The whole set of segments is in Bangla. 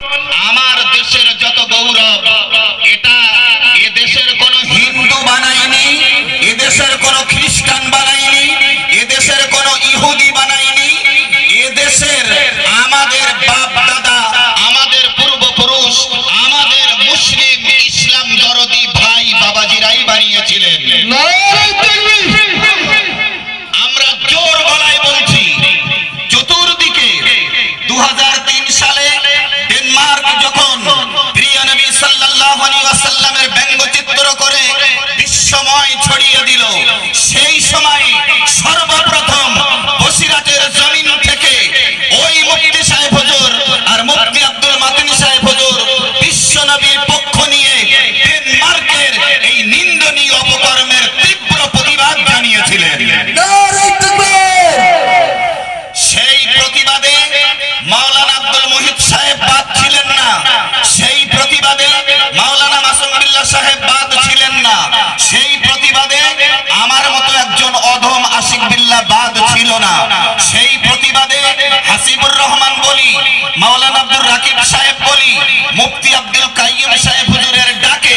আমার দেশের যত গৌরব, এটা এ দেশের কোন হিন্দু বানায়নি, এ দেশের কোন খ্রিস্টান বানায়নি, এ দেশের কোন ইহুদি বানায়নি। এ দেশের আমাদের বাপ দাদা, আমাদের পূর্বপুরুষ, আমাদের মুসলিম ইসলাম দরদি ভাই বাবাজিরাই বানিয়েছিলেন। আমরা জোর গলায় বলছি, চতুর্দিকে 2003 সালে ডেনমার্ক যখন প্রিয় নবী সাল্লাল্লাহু আলাইহি ওয়াসাল্লামের ব্যঙ্গচিত্র করে বিশ্বময় ছড়িয়ে দিল, সেই সময় সর্বপ্রথম বসিরাটের জমিন থেকে ওই মুফতি সাহেব হুজুর আর মুফতি আব্দুল মাতিন সাহেব হুজুর বিশ্ব নবীর পক্ষ নিয়ে ডেনমার্কের এই নিন্দনীয় অপকর্মের তীব্র প্রতিবাদ জানিয়েছিলেন। সেই প্রতিবাদে মাওলানা আব্দুল মুহিত সাহেব বাদ ছিলেন না, সেই প্রতিবাদে মাওলানা মাসুম বিল্লাহ সাহেব বাদ ছিলেন না, সেই প্রতিবাদে আমার মতো একজন অধম আশিক বিল্লাহ বাদ ছিল না, সেই প্রতিবাদে হাসিবুর রহমান বলি, মাওলানা আব্দুর রাকিব সাহেব বলি, মুফতি আব্দুল কাইয়ুম সাহেব হুজুরের ডাকে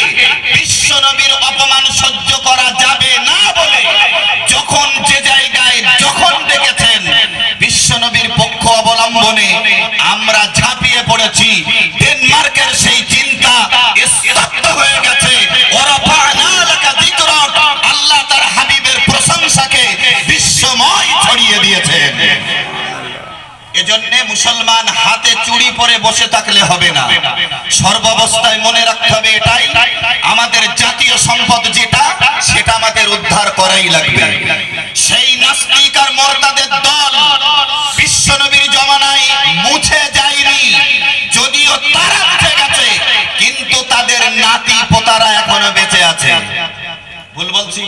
বিশ্ব নবীর অপমান সহ্য করা যাবে না বলে যখন যে জায়গায় যখন ডেকেছেন বিশ্ব নবীর পক্ষ অবলম্বনে আমরা ঝাঁপিয়ে পড়েছি। ডেনমার্কের সেই চিন্তা স্তব্ধ হয়ে গেছে। আল্লাহ তার হাবিবের প্রশংসাকে বিশ্বময় ছড়িয়ে দিয়েছেন। এজন্য মুসলমান হাতে চুড়ি পরে বসে থাকলে হবে না, সর্বাবস্থায় মনে রাখতে হবে এটাই আমাদের জাতীয় সম্পদ, যেটা সেটা আমাদের উদ্ধার করাই লাগবে। সেই নাস্তিক আর মুরতাদের দল বিশ্ব নবীর জমানায় মুছে যায়নি, যদিও তারা উঠে গেছে, কিন্তু তাদের নাতি পোতারা এখনো বেঁচে আছে। ভুল বলছি?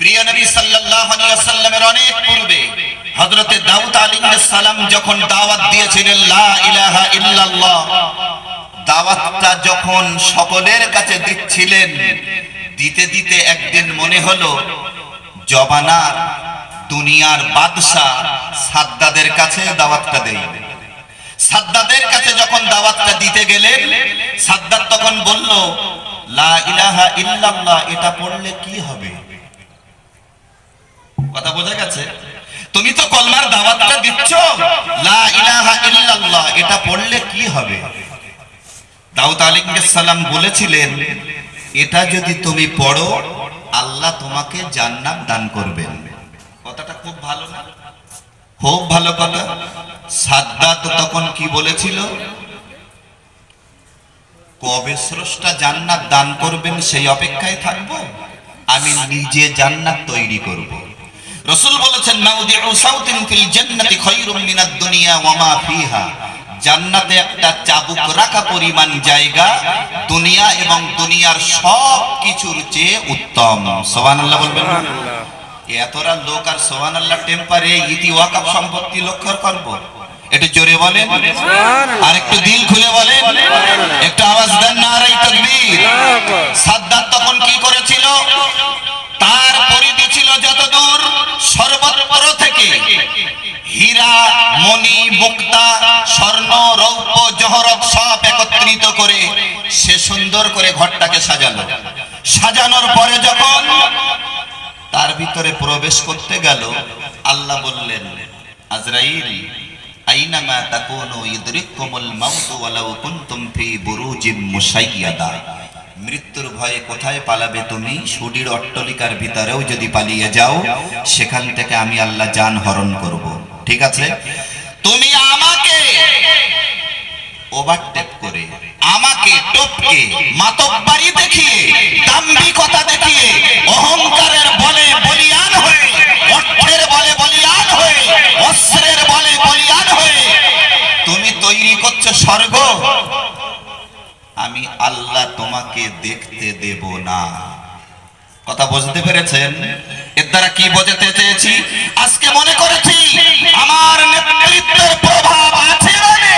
প্রিয় নবী সাল্লাল্লাহু আলাইহি ওয়াসাল্লামের অনেক পূর্বে হযরতে দাউদ আলাইহিস সালাম যখন দাওয়াত দিয়েছিলেন লা ইলাহা ইল্লাল্লাহ, দাওয়াতটা যখন সকলের কাছে দিচ্ছিলেন, দিতে দিতে একদিন মনে হলো জবানার দুনিয়ার বাদশা সাদ্দাদের কাছে দাওয়াতটা দেই। সাদ্দাদের কাছে যখন দাওয়াতটা দিতে গেলেন, সাদ্দাদ তখন বলল লা ইলাহা ইল্লাল্লাহ এটা পড়লে কি হবে? কথা বোঝা গেছে? তুমি তো কলমার দাওয়াতটা দিচ্ছ, লা ইলাহা ইল্লাল্লাহ এটা পড়লে কি হবে? দাউদ আলাইহিস সালাম বলেছিলেন, এটা যদি তুমি পড়ো আল্লাহ তোমাকে জান্নাত দান করবেন। কথাটা খুব ভালো না? খুব ভালো কথা। সাদ্দাত তখন কি বলেছিল? কবে স্রষ্টা জান্নাত দান করবেন সেই অপেক্ষায় থাকবো, আমি নিজে জান্নাত তৈরি করব। রাসূল বলেছেন মাউদিউ সাউতিন ফিল জান্নাতি খায়রুম মিনাদ দুনিয়া ওয়া মা ফিহা, জান্নাতে একটা চাবুক রাখা পরিমাণ জায়গা দুনিয়া এবং দুনিয়ার সব কিছুর চেয়ে উত্তম। সুবহানাল্লাহ বলবেন না? এতরা লোক আর সুবহানাল্লাহ টেম্পারে ইতি ওয়াকফ সম্পত্তি লক্ষ্য করব, একটু জোরে বলেন আর একটু দিল খুলে বলেন, একটু আওয়াজ দেন নারায়ে তাকবীর। সাদ্দাত তখন কি করেছিল? তার পরিধি ছিল যতদূর, সর্বত্র থেকে হীরা মণি মুক্তা স্বর্ণ রৌপ্য জহরত সব একত্রিত করে সে সুন্দর করে ঘরটাকে সাজালো। সাজানোর পরে যখন তার ভিতরে প্রবেশ করতে গেল, আল্লাহ বললেন আজরাইল আইনামা তাকুনু ইদরিকুমুল মাউত ওয়ালাউ কুনতুম ফি বুরুজিম মুশাইয়াদা, মৃত্যুর ভয়ে কোথায় পালাবে তুমি? সুদীর অট্টালিকার ভিতরেও যদি পালিয়ে যাও, সেখান থেকে আমি আল্লাহ জান হরণ করব। ঠিক আছে? তুমি আমাকে ওভারটেক করে, আমাকে টপকে, মাতব্বারি দেখিয়ে, দাম্ভিকতা দেখিয়ে, অহংকারের বলে বলিয়ান হয়ে, অর্থের বলে বলিয়ান হয়ে, অস্ত্রের বলে বলিয়ান হয়ে তুমি তৈরি করছো স্বর্গ, আমি আল্লাহ তোমাকে দেখতে দেব না। কথা বুঝতে পেরেছেন? এর দ্বারা কি বোঝাতে চেয়েছি? আজকে মনে করেছি আমার নেতৃত্বের প্রভাব আছে মানে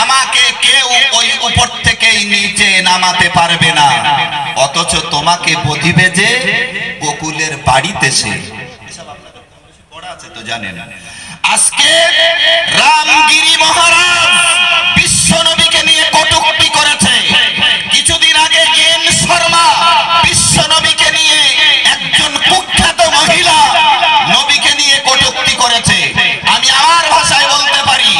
আমাকে কেউ ওই উপর থেকেই নিচে নামাতে পারবে না, অথচ তোমাকে বধিবে যে গোকুলের বাড়িতে সে। পড়া আছে তো জানেন। আজকে রামগিরি মহারাজ বিশ্ব নবীকে নিয়ে কটূক্তি করেছে। কিছুদিন আগে এন শর্মা বিশ্ব নবীকে নিয়ে, একজন কুখ্যাত মহিলা নবীকে নিয়ে কটূক্তি করেছে। আমি আমার ভাষায় বলতে পারি,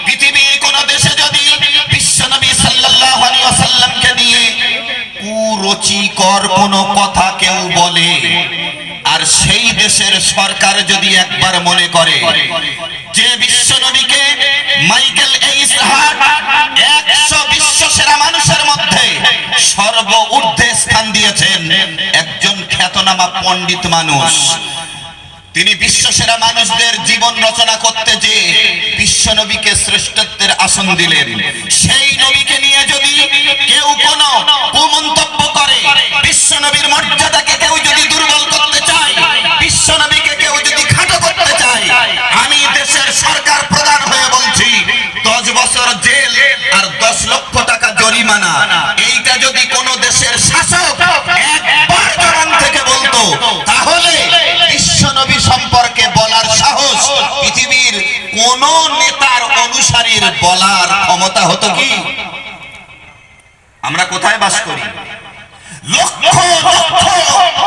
পৃথিবীর কোন দেশে যদি বিশ্ব নবী সাল্লাল্লাহু আলাইহি ওয়াসাল্লামকে নিয়ে কুরুচিকর কোনো কথা কেউ বলে, আর সেই দেশের সরকার যদি একবার মনে করে যে বিশ্ব নবীকে মাইকেল এইস হার্ট 100 বিশ্ব সেরা মানুষের মধ্যে সর্ব ঊর্ধ্বে স্থান দিয়েছেন, একজন খ্যাতনামা পণ্ডিত মানুষ, তিনি বিশ্বসেরা মানুষদের জীবন রচনা করতে যে বিশ্ব নবীকে শ্রেষ্ঠত্বের আসন দিলেন, সেই নবীকে নিয়ে যদি কেউ কোনো কুমন্তব্য করে, বিশ্ব নবীর মর্যাদাকে কেউ যদি দুর্বল করতে চায়, বিশ্ব নবীকে কেউ যদি খাটো করতে চায়, আমি দেশের সরকার প্রধান হয়ে বলছি 10 বছর জেল আর 10 লক্ষ টাকা জরিমানা। এইটা যদি কোনো দেশের শাসক একবার জবান থেকে বলতো, তাহলে বিশ্ব নবী সম্পর্কে বলার সাহস পৃথিবীর কোন নেতার অনুসারীর বলার ক্ষমতা হতো কি? আমরা কোথায় বাস করি? লক্ষ লক্ষ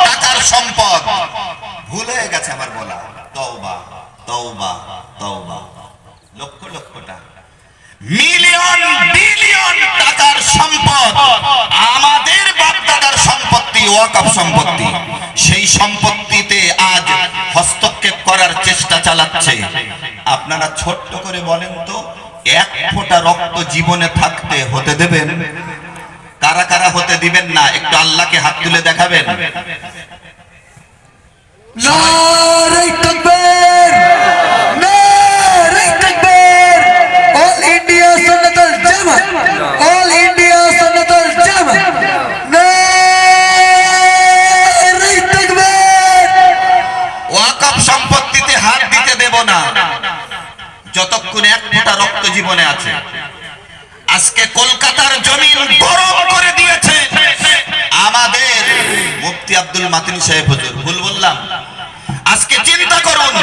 টাকার সম্পদ, ভুল হয়ে গেছে আমার বলা, তওবা তওবা তওবা, লক্ষ লক্ষ টাকা, মিলিয়ন বিলিয়ন টাকার সম্পদ, আমাদের বাপদাদার সম্পত্তি, ওয়াকফ সম্পত্তি, সেই সম্পত্তিতে আজ হস্তক্ষেপ করার চেষ্টা চালাচ্ছে। আপনারা ছোট্ট করে বলেন তো, 1 ফোঁটা রক্ত জীবনে থাকতে হতে দেবেন? কারা কারা হতে দিবেন না একটু আল্লাহকে হাত তুলে দেখাবেন? নারে তাকবীর, নারে তাকবীর, অল ইন্ডিয়া সুন্নাতুল জামাত, অল ইন্ডিয়া সুন্নাতুল জামাত, নারে তাকবীর। ওয়াকফ সম্পত্তিতে হাত দিতে দেব না যতক্ষণ 1 ফোঁটা রক্ত জীবনে আছে। আজকে কলকাতার জমিন গরম করে দিয়েছে আমাদের মুফতি আব্দুল মাতিন সাহেব হুজুর। ভুল বললাম? আজকে চিন্তা করুন,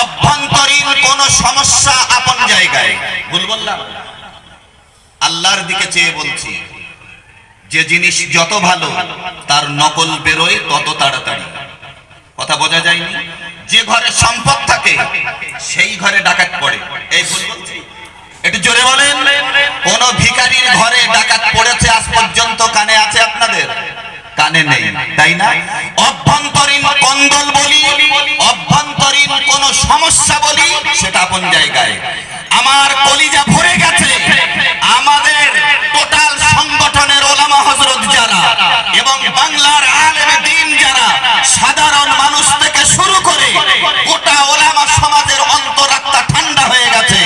অভ্যন্তরীণ কোন সমস্যা আপন জায়গায়, ভুল বললাম? আল্লাহর দিকে চেয়ে বলছি, যে জিনিস যত ভালো তার নকল বেরোয় তত তাড়াতাড়ি। কথা বোঝা যায়নি? যে ঘরে সম্পদ থাকে সেই ঘরে ডাকাত পড়ে, এই ভুল বলছি? একটু জোরে বলেন। কোন ভিখারির ঘরে ডাকাত পড়েছে আজ পর্যন্ত কানে আছে আপনাদের? কানে নেই, তাই না? অভ্যন্তরীণ কন্দল বলি, অভ্যন্তরীণ কোন সমস্যা বলি, সেটা আপন জায়গায়। আমার কলিজা ভরে গেছে আমাদের টোটাল সংগঠনের ওলামা হযরত যারা এবং বাংলার আলেম দ্বীন যারা, সাধারণ মানুষ থেকে শুরু করে গোটা ওলামা সমাজের অন্তরাত্মা ঠান্ডা হয়ে গেছে।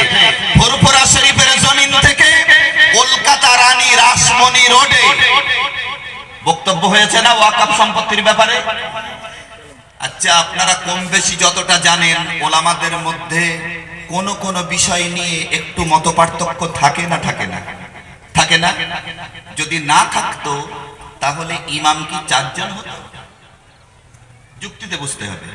ফুরফুরা শরীফের জমিন থেকে কলকাতা রানী রাসমণি রোডে বক্তব্য হয়েছে না ওয়াকফ সম্পত্তির ব্যাপারে? আচ্ছা, আপনারা কম বেশি যতটা জানেন, ওলামাদের মধ্যে কোন কোন বিষয় নিয়ে একটু মতপার্থক্য থাকে না? থাকে না? থাকে না? যদি না থাকতো তাহলে ইমাম কি 4 জন হতো? যুক্তিতে বুঝতে হবে।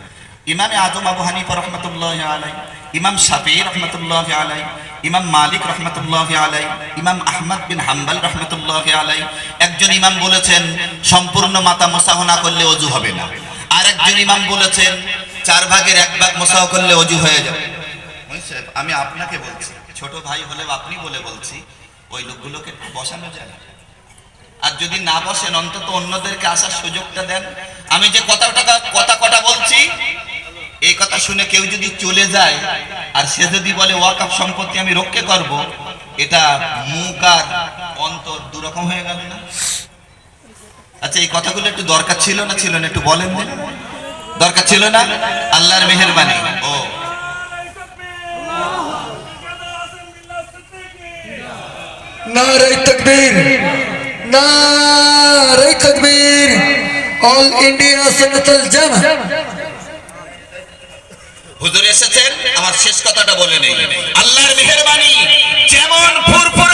ইমামে আজম আবু হানিফা রাহমাতুল্লাহি আলাইহি, ইমাম শাফিঈ রাহমাতুল্লাহি আলাইহি, ইমাম মালিক রাহমাতুল্লাহি আলাইহি, ইমাম আহমদ বিন হাম্বল রাহমাতুল্লাহি আলাইহি। একজন ইমাম বলেছেন সম্পূর্ণ মাথা মুসাহ না করলে ওযু হবে না, আর একজন ইমাম বলেছেন 4 ভাগের 1 ভাগ মুসাহ করলে ওযু হয়ে যাবে। আমি আপনাকে বলছি, ছোট ভাই হলে আপনি বলে বলছি, ওই লোকগুলোকে একটু বসানো যায়? আর যদি না বসেন অন্তত অন্যদেরকে আসার সুযোগটা দেন। আমি যে কথা বলছি, এই কথা শুনে কেউ যদি চলে যায় আর সে যদি বলে ওয়াকফ সম্পত্তি আমি রক্ষা করব, এটা মুখ আর অন্তর দুরকম হয়ে গেল না? আচ্ছা, এই কথাগুলো একটু দরকার ছিল না? ছিল না? একটু বলেন। দরকার ছিল না? আল্লাহর মেহেরবানি। ও নারে তাকবীর, নারে তাকবীর, অল ইন্ডিয়া সুন্নাতুল জামাত। হুজুর এসেছেন, আমার শেষ কথাটা বলে নেই। আল্লাহর মেহেরবানি, যেমন ফুরফুরা